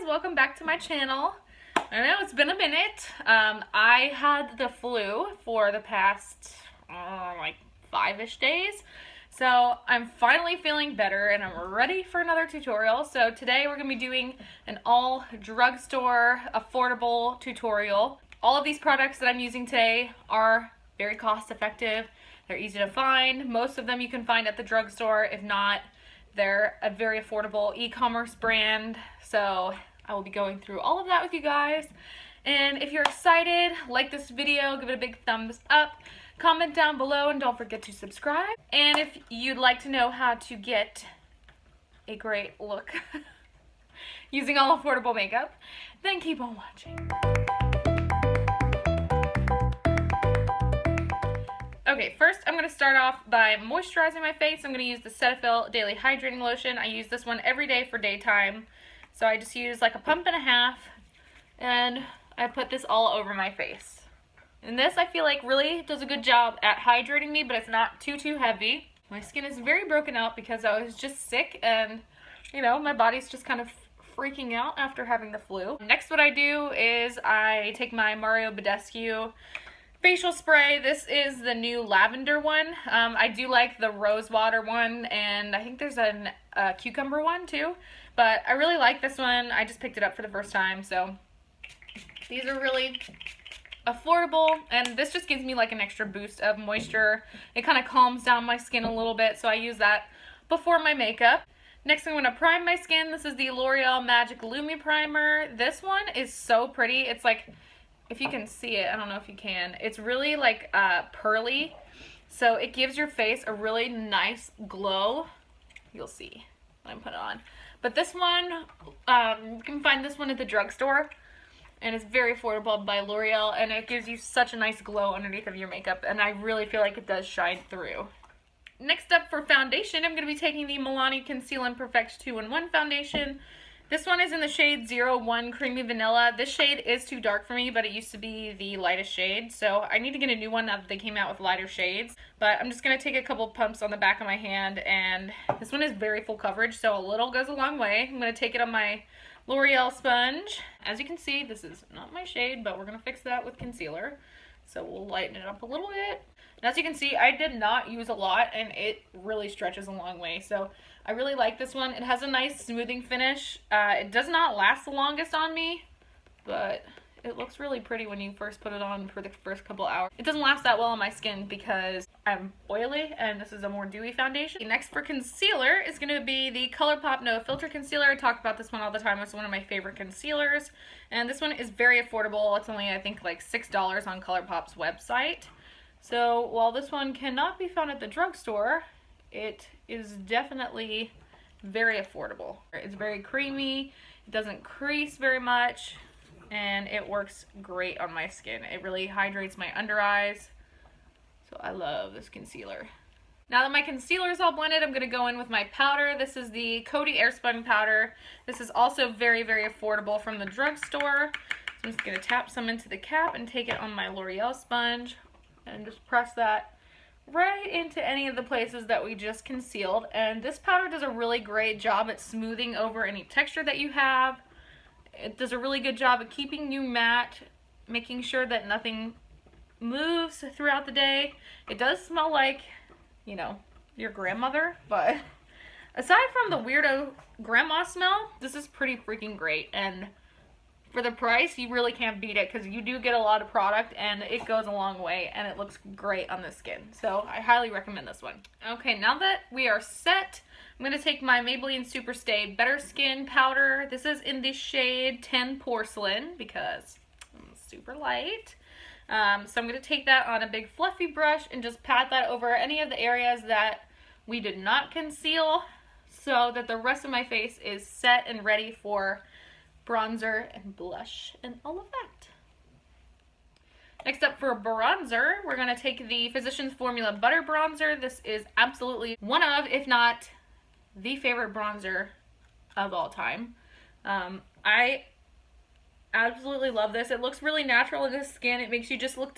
welcome back to my channel. I know it's been a minute. I had the flu for the past like 5-ish days, so I'm finally feeling better and I'm ready for another tutorial. So today we're going to be doing an all drugstore affordable tutorial. All of these products that I'm using today are very cost effective. They're easy to find. Most of them you can find at the drugstore. If not, they're a very affordable e-commerce brand. So I will be going through all of that with you guys. And if you're excited, like this video, give it a big thumbs up, comment down below, and don't forget to subscribe. And if you'd like to know how to get a great look using all affordable makeup, then keep on watching. Okay, first I'm going to start off by moisturizing my face. I'm going to use the Cetaphil Daily Hydrating Lotion. I use this one every day for daytime. So I just use like a pump and a half, and I put this all over my face. And this I feel like really does a good job at hydrating me, but it's not too heavy. My skin is very broken out because I was just sick, and you know, my body's just kind of freaking out after having the flu. Next, what I do is I take my Badescu facial spray. This is the new lavender one. I do like the rose water one, and I think there's a cucumber one too, but I really like this one. I just picked it up for the first time, so these are really affordable, and this just gives me like an extra boost of moisture. It kind of calms down my skin a little bit, so I use that before my makeup. Next, I'm going to prime my skin. This is the L'Oreal Magic Lumi Primer. This one is so pretty. It's like, if you can see it, I don't know if you can, it's really like pearly, so it gives your face a really nice glow. You'll see when I put it on. But this one, you can find this one at the drugstore, and it's very affordable, by L'Oreal, and it gives you such a nice glow underneath of your makeup, and I really feel like it does shine through. Next up for foundation, I'm going to be taking the Milani Conceal and Perfect 2-in-1 foundation. This one is in the shade 01 Creamy Vanilla. This shade is too dark for me, but it used to be the lightest shade, so I need to get a new one now that they came out with lighter shades. But I'm just going to take a couple pumps on the back of my hand, and this one is very full coverage, so a little goes a long way. I'm going to take it on my L'Oreal sponge. As you can see, this is not my shade, but we're going to fix that with concealer. So we'll lighten it up a little bit. And as you can see, I did not use a lot, and it really stretches a long way. So I really like this one. It has a nice smoothing finish. It does not last the longest on me, but it looks really pretty when you first put it on for the first couple hours. It doesn't last that well on my skin because I'm oily, and this is a more dewy foundation. Next for concealer is going to be the Colourpop No Filter Concealer. I talk about this one all the time. It's one of my favorite concealers, and this one is very affordable. It's only, I think, like $6 on Colourpop's website. So while this one cannot be found at the drugstore, it is definitely very affordable. It's very creamy, it doesn't crease very much, and it works great on my skin. It really hydrates my under eyes, so I love this concealer. Now that my concealer is all blended, I'm going to go in with my powder. This is the Coty Airspun powder. This is also very affordable from the drugstore. So I'm just going to tap some into the cap and take it on my L'Oreal sponge and just press that right into any of the places that we just concealed. And this powder does a really great job at smoothing over any texture that you have. It does a really good job at keeping you matte, making sure that nothing moves throughout the day. It does smell like, you know, your grandmother, but aside from the weirdo grandma smell, this is pretty freaking great. And for the price, you really can't beat it because you do get a lot of product, and it goes a long way, and it looks great on the skin. So I highly recommend this one. Okay, now that we are set, I'm going to take my Maybelline Super Stay Better Skin powder. This is in the shade 10 Porcelain because it's super light. So I'm going to take that on a big fluffy brush and just pat that over any of the areas that we did not conceal, so that the rest of my face is set and ready for bronzer and blush and all of that. Next up for bronzer, we're going to take the Physicians Formula Butter Bronzer. This is absolutely one of, if not the favorite bronzer of all time. I absolutely love this. It looks really natural in the skin. It makes you just look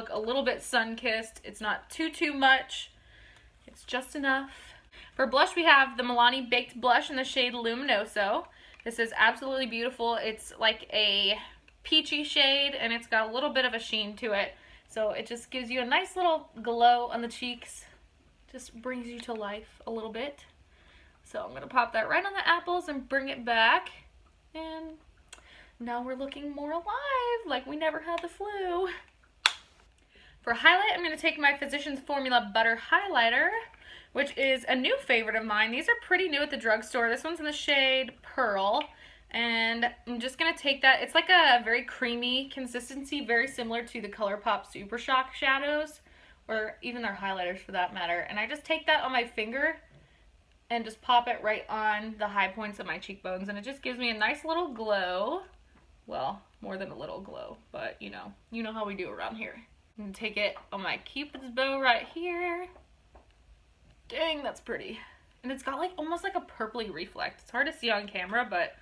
a little bit sun-kissed. It's not too much. It's just enough. For blush, we have the Milani Baked Blush in the shade Luminoso. This is absolutely beautiful. It's like a peachy shade, and it's got a little bit of a sheen to it. So it just gives you a nice little glow on the cheeks. Just brings you to life a little bit. So I'm going to pop that right on the apples and bring it back. And now we're looking more alive, like we never had the flu. For highlight, I'm going to take my Physicians Formula Butter Highlighter, which is a new favorite of mine. These are pretty new at the drugstore. This one's in the shade Pearl. And I'm just going to take that. It's like a very creamy consistency, very similar to the Colourpop Super Shock shadows, or even their highlighters for that matter. And I just take that on my finger and just pop it right on the high points of my cheekbones. And it just gives me a nice little glow. Well, more than a little glow, but you know how we do around here. And take it on my Cupid's bow right here. Dang, that's pretty. And it's got like almost like a purpley reflect. It's hard to see on camera, but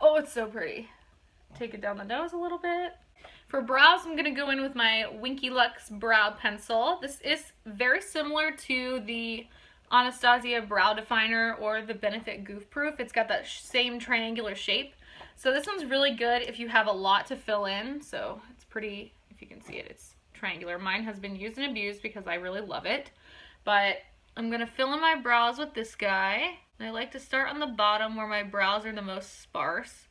oh, it's so pretty. Take it down the nose a little bit. For brows, I'm going to go in with my Winky Luxe Brow Pencil. This is very similar to the Anastasia Brow Definer or the Benefit Goof Proof. It's got that same triangular shape. So this one's really good if you have a lot to fill in. So it's pretty, if you can see it, it's triangular. Mine has been used and abused because I really love it. But I'm going to fill in my brows with this guy. I like to start on the bottom where my brows are the most sparse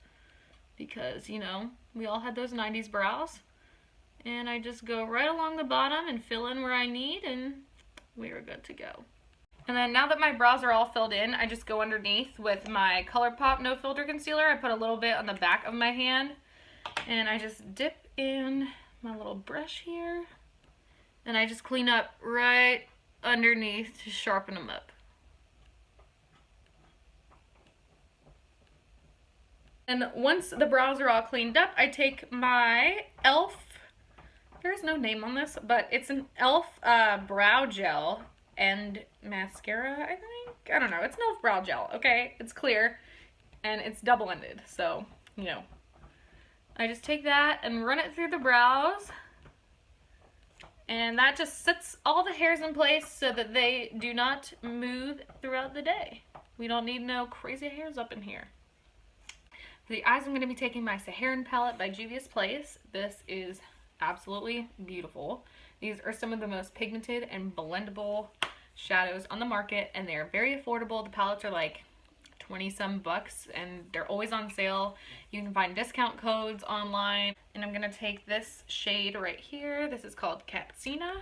because, you know, we all had those 90s brows. And I just go right along the bottom and fill in where I need, and we are good to go. And then now that my brows are all filled in, I just go underneath with my Colourpop No Filter Concealer. I put a little bit on the back of my hand, and I just dip in my little brush here, and I just clean up right underneath to sharpen them up. And once the brows are all cleaned up, I take my e.l.f., there's no name on this, but it's an e.l.f. Brow Gel and mascara, I think? I don't know. It's an e.l.f. Brow Gel, okay? It's clear, and it's double-ended, so, you know. I just take that and run it through the brows, and that just sets all the hairs in place so that they do not move throughout the day. We don't need no crazy hairs up in here. For the eyes, I'm going to be taking my Saharan palette by Juvia's Place. This is absolutely beautiful. These are some of the most pigmented and blendable shadows on the market, and they're very affordable. The palettes are like 20-some bucks, and they're always on sale. You can find discount codes online. And I'm going to take this shade right here. This is called Cappuccina.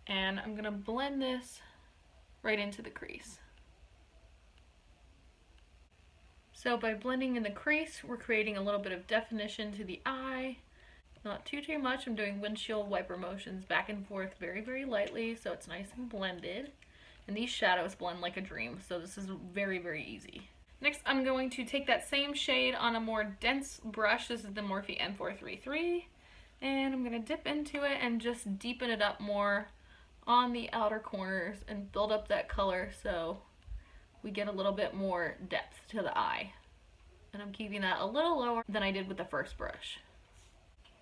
And I'm going to blend this right into the crease. So by blending in the crease, we're creating a little bit of definition to the eye. Not too much. I'm doing windshield wiper motions back and forth very, very lightly so it's nice and blended. And these shadows blend like a dream, so this is very, very easy. Next, I'm going to take that same shade on a more dense brush. This is the Morphe M433. And I'm going to dip into it and just deepen it up more on the outer corners and build up that color so we get a little bit more depth to the eye. And I'm keeping that a little lower than I did with the first brush.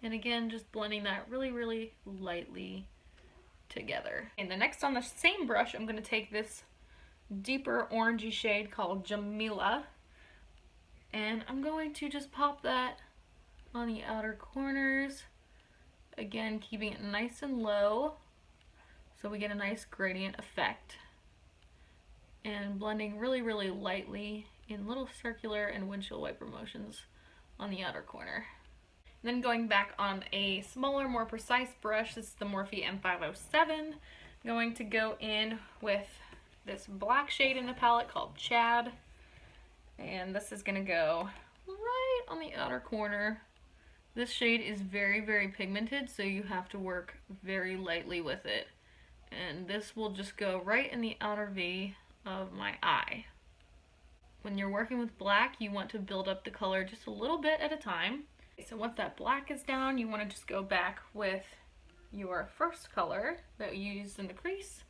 And again, just blending that really, really lightly together. And the next on the same brush, I'm going to take this deeper orangey shade called Chamomile. And I'm going to just pop that on the outer corners. Again, keeping it nice and low so we get a nice gradient effect. And blending really, really lightly in little circular and windshield wiper motions on the outer corner. And then going back on a smaller, more precise brush, this is the Morphe M507. I'm going to go in with this black shade in the palette called Chad. And this is going to go right on the outer corner. This shade is very, very pigmented, so you have to work very lightly with it. And this will just go right in the outer V of my eye. When you're working with black, you want to build up the color just a little bit at a time. So once that black is down, you want to just go back with your first color that you used in the crease.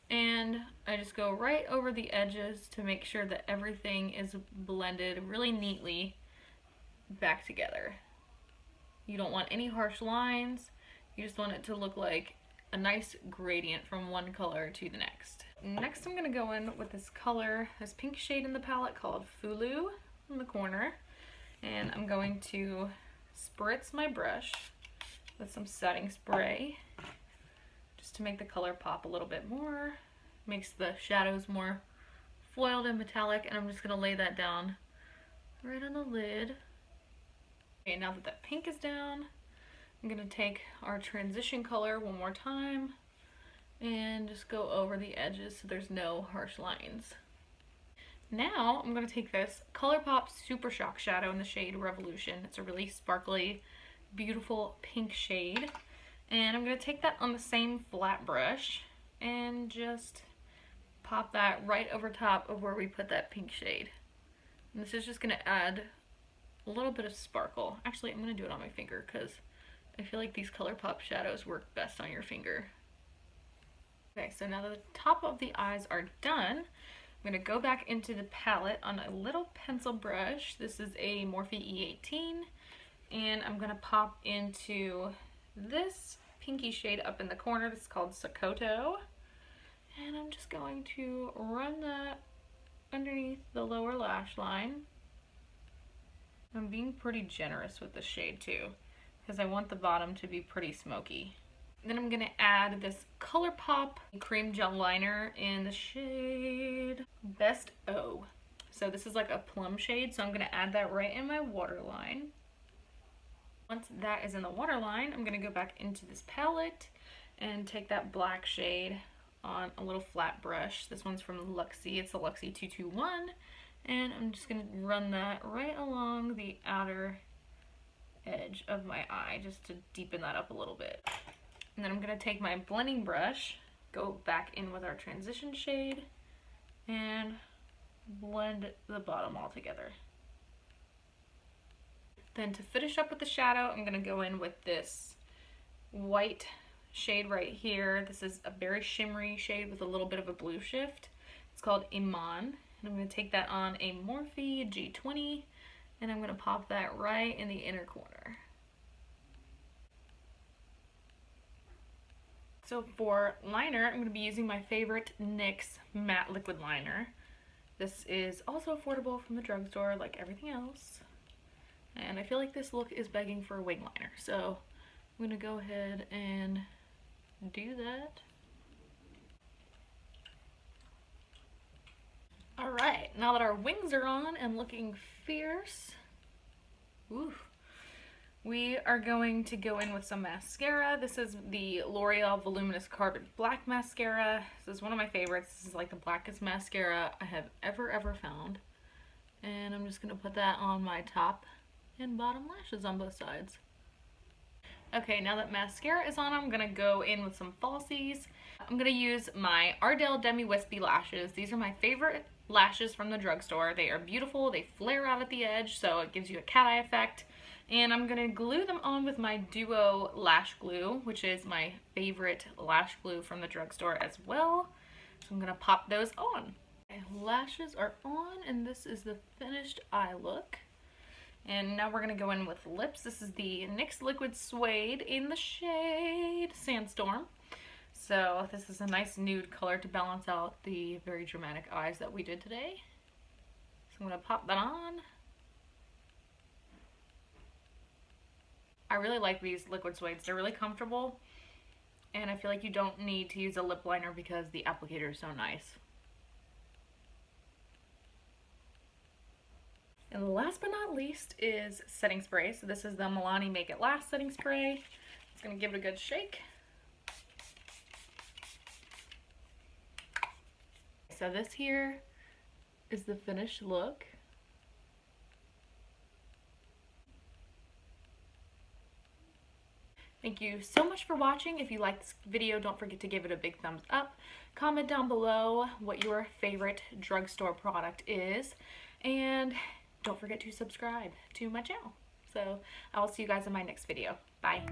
And I just go right over the edges to make sure that everything is blended really neatly back together. You don't want any harsh lines. You just want it to look like a nice gradient from one color to the next. next I'm going to go in with this color, this pink shade in the palette called Fulu in the corner. And I'm going to spritz my brush with some setting spray just to make the color pop a little bit more. Makes the shadows more foiled and metallic, and I'm just going to lay that down right on the lid. Okay, now that that pink is down, I'm going to take our transition color one more time and just go over the edges so there's no harsh lines. Now I'm going to take this Colourpop Super Shock Shadow in the shade Revolution. It's a really sparkly, beautiful pink shade. And I'm going to take that on the same flat brush and just pop that right over top of where we put that pink shade. And this is just going to add a little bit of sparkle. Actually, I'm going to do it on my finger because I feel like these Colourpop shadows work best on your finger. Okay, so now that the top of the eyes are done, I'm going to go back into the palette on a little pencil brush. This is a Morphe E18, and I'm going to pop into this pinky shade up in the corner. This is called Sokoto. And I'm just going to run that underneath the lower lash line. I'm being pretty generous with the shade too, because I want the bottom to be pretty smoky. Then I'm going to add this Colourpop cream gel liner in the shade Best O. So this is like a plum shade, so I'm going to add that right in my waterline. Once that is in the waterline, I'm going to go back into this palette and take that black shade on a little flat brush. This one's from Luxie. It's the Luxie 221, and I'm just going to run that right along the outer edge of my eye just to deepen that up a little bit. And then I'm going to take my blending brush, go back in with our transition shade, and blend the bottom all together. Then to finish up with the shadow, I'm going to go in with this white shade right here. This is a very shimmery shade with a little bit of a blue shift. It's called Iman. And I'm going to take that on a Morphe G20, and I'm going to pop that right in the inner corner. So for liner, I'm going to be using my favorite NYX matte liquid liner. This is also affordable from the drugstore like everything else. And I feel like this look is begging for a wing liner. So I'm going to go ahead and do that. Alright, now that our wings are on and looking fierce, we are going to go in with some mascara. This is the L'Oreal Voluminous Carbon Black Mascara. This is one of my favorites. This is like the blackest mascara I have ever found. And I'm just going to put that on my top and bottom lashes on both sides. Okay, now that mascara is on, I'm going to go in with some falsies. I'm going to use my Ardell Demi Wispy lashes. These are my favorite lashes from the drugstore. They are beautiful. They flare out at the edge, so it gives you a cat eye effect. And I'm going to glue them on with my Duo Lash Glue, which is my favorite lash glue from the drugstore as well. So I'm going to pop those on. Okay, lashes are on, and this is the finished eye look. And now we're going to go in with lips. This is the NYX Liquid Suede in the shade Sandstorm. So this is a nice nude color to balance out the very dramatic eyes that we did today. So I'm going to pop that on. I really like these liquid suedes. They're really comfortable, and I feel like you don't need to use a lip liner because the applicator is so nice. And last but not least is setting spray. So this is the Milani Make It Last setting spray. It's going to give it a good shake. So this here is the finished look. Thank you so much for watching. If you like this video, don't forget to give it a big thumbs up. Comment down below what your favorite drugstore product is. And don't forget to subscribe to my channel. So I will see you guys in my next video. Bye.